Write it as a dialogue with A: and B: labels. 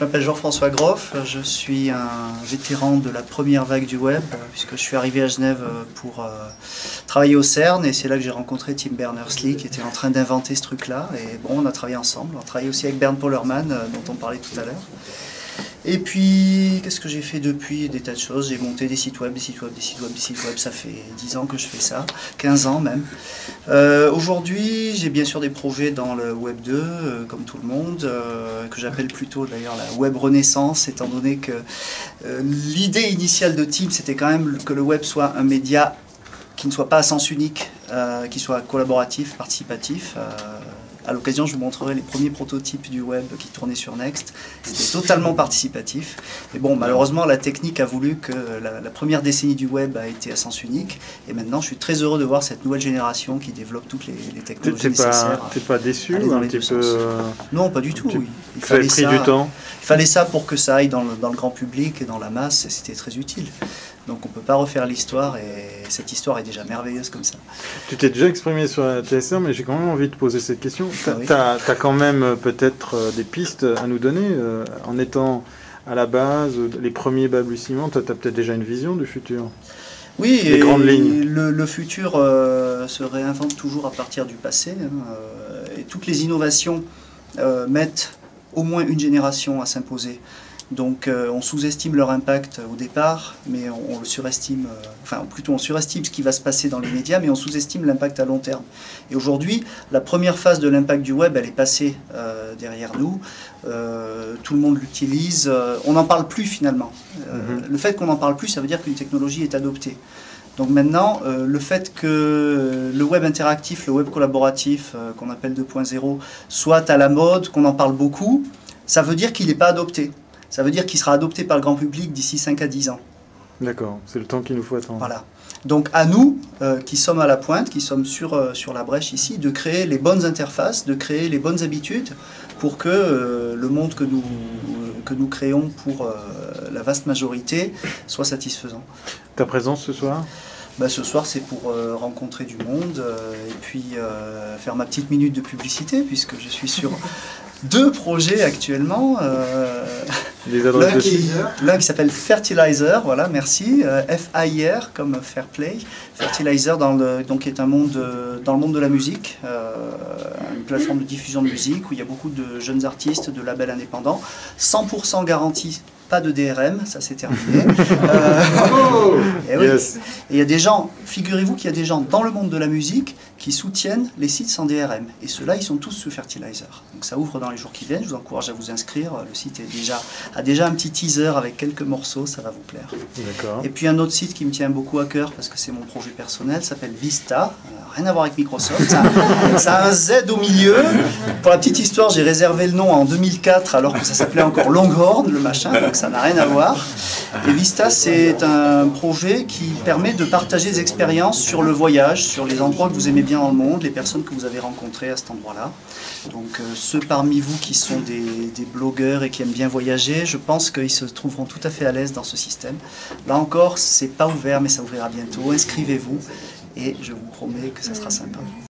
A: Je m'appelle Jean-François Groff, je suis un vétéran de la première vague du web, puisque je suis arrivé à Genève pour travailler au CERN, et c'est là que j'ai rencontré Tim Berners-Lee, qui était en train d'inventer ce truc-là, et bon, on a travaillé ensemble, on a travaillé aussi avec Bernd Pollermann, dont on parlait tout à l'heure. Et puis, qu'est-ce que j'ai fait depuis? Des tas de choses. J'ai monté des sites web, des sites web, des sites web, des sites web. Ça fait 10 ans que je fais ça, 15 ans même. Aujourd'hui, j'ai bien sûr des projets dans le Web 2, comme tout le monde, que j'appelle plutôt d'ailleurs la Web Renaissance, étant donné que l'idée initiale de Tim, c'était quand même que le web soit un média qui ne soit pas à sens unique, qui soit collaboratif, participatif. À l'occasion, je vous montrerai les premiers prototypes du web qui tournaient sur Next. C'était totalement participatif. Mais bon, malheureusement, la technique a voulu que la première décennie du web a été à sens unique. Et maintenant, je suis très heureux de voir cette nouvelle génération qui développe toutes les technologies nécessaires.
B: T'es pas déçu ou un petit peu...
A: Non, pas du tout.
B: Oui. Il fallait pris du temps.
A: Il fallait ça pour que ça aille dans le grand public et dans la masse. C'était très utile. Donc on ne peut pas refaire l'histoire, et cette histoire est déjà merveilleuse comme ça.
B: Tu t'es déjà exprimé sur la TSR, mais j'ai quand même envie de poser cette question. Tu as quand même peut-être des pistes à nous donner, en étant à la base, les premiers balbutiements, tu as peut-être déjà une vision du futur?
A: Oui,
B: les grandes lignes.
A: Le futur se réinvente toujours à partir du passé, et toutes les innovations mettent au moins une génération à s'imposer. Donc on sous-estime leur impact au départ, mais on le surestime, enfin plutôt on surestime ce qui va se passer dans les médias, mais on sous-estime l'impact à long terme. Et aujourd'hui, la première phase de l'impact du web, elle est passée derrière nous. Tout le monde l'utilise, on n'en parle plus finalement. Le fait qu'on n'en parle plus, ça veut dire qu'une technologie est adoptée. Donc maintenant, le fait que le web interactif, le web collaboratif, qu'on appelle 2.0, soit à la mode, qu'on en parle beaucoup, ça veut dire qu'il n'est pas adopté. Ça veut dire qu'il sera adopté par le grand public d'ici 5 à 10 ans.
B: D'accord, c'est le temps qu'il nous faut attendre.
A: Voilà. Donc à nous, qui sommes à la pointe, qui sommes sur la brèche ici, de créer les bonnes interfaces, de créer les bonnes habitudes pour que le monde que nous créons pour la vaste majorité soit satisfaisant.
B: Ta présence ce soir ?
A: Ce soir, c'est pour rencontrer du monde et puis faire ma petite minute de publicité, puisque je suis sur 2 projets actuellement. L'un qui s'appelle Fertilizer, voilà, merci, F-A-I-R comme Fair Play. Fertilizer donc est un monde, dans le monde de la musique, une plateforme de diffusion de musique où il y a beaucoup de jeunes artistes, de labels indépendants, 100% garantie. Pas de DRM, ça c'est terminé. Et oui.
B: Yes.
A: Et il y a des gens, figurez-vous qu'il y a des gens dans le monde de la musique qui soutiennent les sites sans DRM. Et ceux-là, ils sont tous sous Fertilizer. Donc ça ouvre dans les jours qui viennent, je vous encourage à vous inscrire. Le site a déjà un petit teaser avec quelques morceaux, ça va vous plaire.
B: D'accord.
A: Et puis un autre site qui me tient beaucoup à cœur, parce que c'est mon projet personnel, s'appelle Vista. Rien à voir avec Microsoft, ça a un Z au milieu. Pour la petite histoire, j'ai réservé le nom en 2004 alors que ça s'appelait encore Longhorn, le machin, donc ça n'a rien à voir. Et Vista, c'est un projet qui permet de partager des expériences sur le voyage, sur les endroits que vous aimez bien dans le monde, les personnes que vous avez rencontrées à cet endroit-là. Donc ceux parmi vous qui sont des blogueurs et qui aiment bien voyager, je pense qu'ils se trouveront tout à fait à l'aise dans ce système. Là encore, c'est pas ouvert, mais ça ouvrira bientôt. Inscrivez-vous et je vous promets que ça sera sympa.